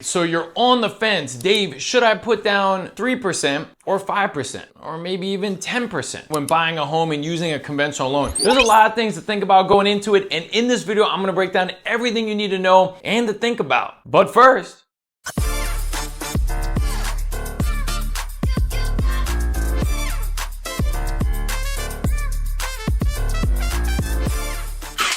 So you're on the fence. Dave, should I put down 3% or 5% or maybe even 10% when buying a home and using a conventional loan? There's a lot of things to think about going into it. And in this video, I'm gonna break down everything you need to know and to think about. But first,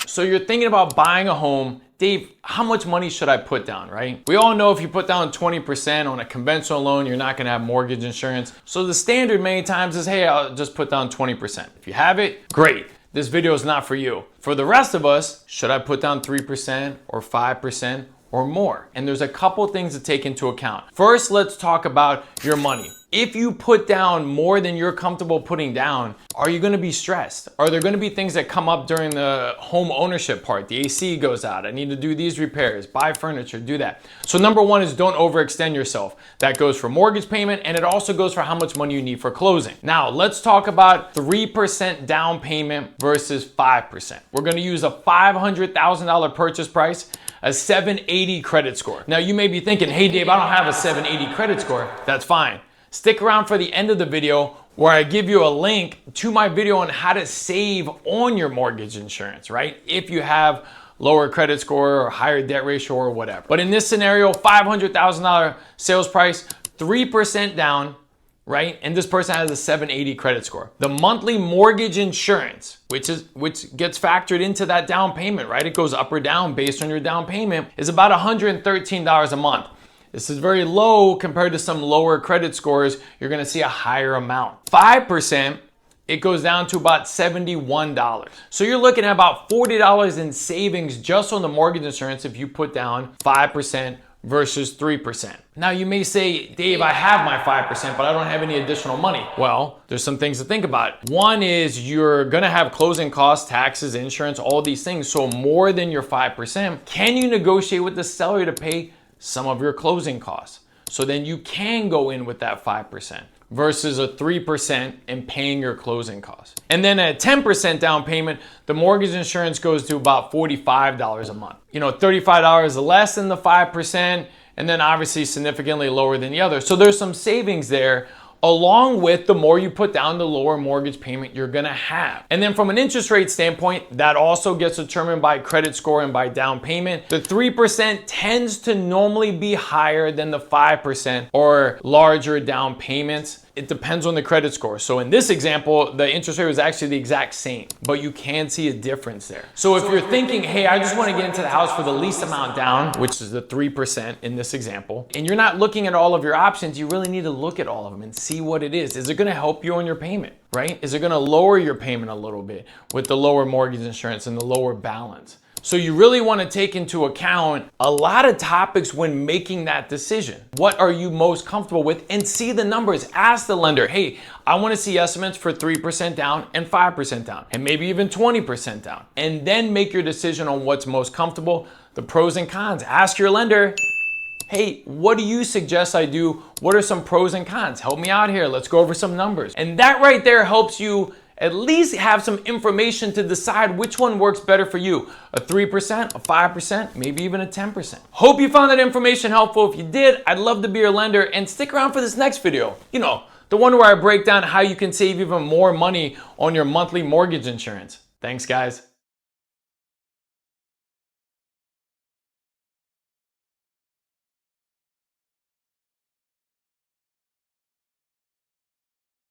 so you're thinking about buying a home. Dave, how much money should I put down, right? We all know if you put down 20% on a conventional loan, you're not gonna have mortgage insurance. So the standard many times is, hey, I'll just put down 20%. If you have it, great. This video is not for you. For the rest of us, should I put down 3% or 5% or more? And there's a couple things to take into account. First, let's talk about your money. If you put down more than you're comfortable putting down, are you gonna be stressed? Are there gonna be things that come up during the home ownership part? The AC goes out, I need to do these repairs, buy furniture, do that. So number one is don't overextend yourself. That goes for mortgage payment, and it also goes for how much money you need for closing. Now, let's talk about 3% down payment versus 5%. We're gonna use a $500,000 purchase price, a 780 credit score. Now you may be thinking, hey Dave, I don't have a 780 credit score. That's fine. Stick around for the end of the video where I give you a link to my video on how to save on your mortgage insurance, right? If you have lower credit score or higher debt ratio or whatever. But in this scenario, $500,000 sales price, 3% down, right? And this person has a 780 credit score. The monthly mortgage insurance, which gets factored into that down payment, right? It goes up or down based on your down payment, is about $113 a month. This is very low compared to some lower credit scores. You're gonna see a higher amount. 5%, it goes down to about $71. So you're looking at about $40 in savings just on the mortgage insurance if you put down 5% versus 3%. Now you may say, Dave, I have my 5%, but I don't have any additional money. Well, there's some things to think about. One is you're gonna have closing costs, taxes, insurance, all these things. So more than your 5%, can you negotiate with the seller to pay some of your closing costs? So then you can go in with that 5% versus a 3% and paying your closing costs. And then at 10% down payment, the mortgage insurance goes to about $45 a month. You know, $35 less than the 5%, and then obviously significantly lower than the other. So there's some savings there, along with the more you put down, the lower mortgage payment you're gonna have. And then from an interest rate standpoint, that also gets determined by credit score and by down payment. The 3% tends to normally be higher than the 5% or larger down payments. It depends on the credit score. So in this example, the interest rate was actually the exact same, but you can see a difference there. So if you're thinking, hey, I just wanna get into the house for the least amount down, which is the 3% in this example, and you're not looking at all of your options, you really need to look at all of them and see what it is. Is it gonna help you on your payment, right? Is it gonna lower your payment a little bit with the lower mortgage insurance and the lower balance? So you really want to take into account a lot of topics when making that decision. What are you most comfortable with? And see the numbers. Ask the lender, hey, I want to see estimates for 3% down and 5% down, and maybe even 20% down. And then make your decision on what's most comfortable, the pros and cons. Ask your lender, hey, what do you suggest I do? What are some pros and cons? Help me out here. Let's go over some numbers. And that right there helps you at least have some information to decide which one works better for you. A 3%, a 5%, maybe even a 10%. Hope you found that information helpful. If you did, I'd love to be your lender, and stick around for this next video. You know, the one where I break down how you can save even more money on your monthly mortgage insurance. Thanks, guys.